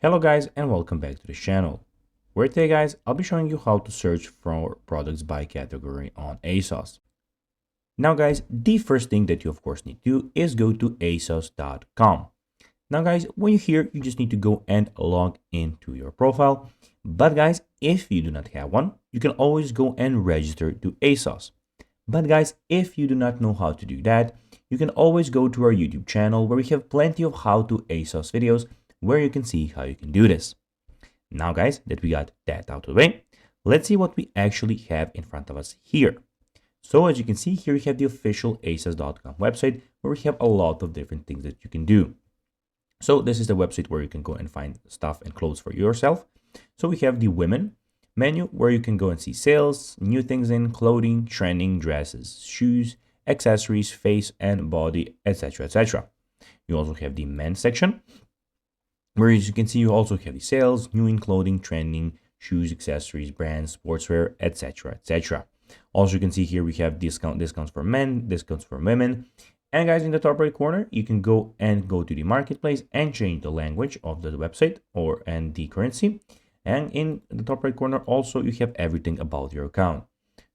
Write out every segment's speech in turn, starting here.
Hello guys and welcome back to the channel, where today guys I'll be showing you how to search for products by category on Asos. Now guys, the first thing that you of course need to do is go to asos.com. Now guys, when you're here you just need to go and log into your profile. But guys, if you do not have one, you can always go and register to Asos. But guys, if you do not know how to do that, you can always go to our YouTube channel where we have plenty of how to Asos videos where you can see how you can do this. Now guys, that we got that out of the way, let's see what we actually have in front of us here. So as you can see here, we have the official asos.com website where we have a lot of different things that you can do. So this is the website where you can go and find stuff and clothes for yourself. So we have the women menu where you can go and see sales, new things in clothing, trending, dresses, shoes, accessories, face and body, etc, etc. You also have the men's section where, as you can see, you also have the sales, new in clothing, trending, shoes, accessories, brands, sportswear, etc, etc. Also, you can see here we have discounts for men, discounts for women. And guys, in the top right corner, you can go to the marketplace and change the language of the website and the currency. And in the top right corner, also you have everything about your account.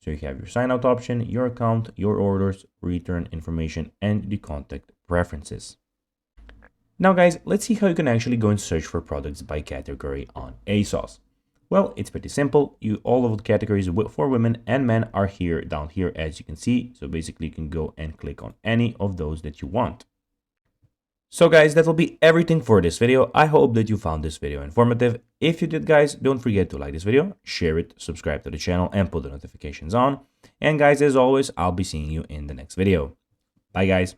So you have your sign out option, your account, your orders, return information, and the contact preferences. Now guys, let's see how you can actually go and search for products by category on Asos. Well, it's pretty simple. All of the categories for women and men are here down here, as you can see. So basically you can go and click on any of those that you want. So guys, that will be everything for this video. I hope that you found this video informative. If you did guys, don't forget to like this video, share it, subscribe to the channel and put the notifications on. And guys, as always, I'll be seeing you in the next video. Bye guys.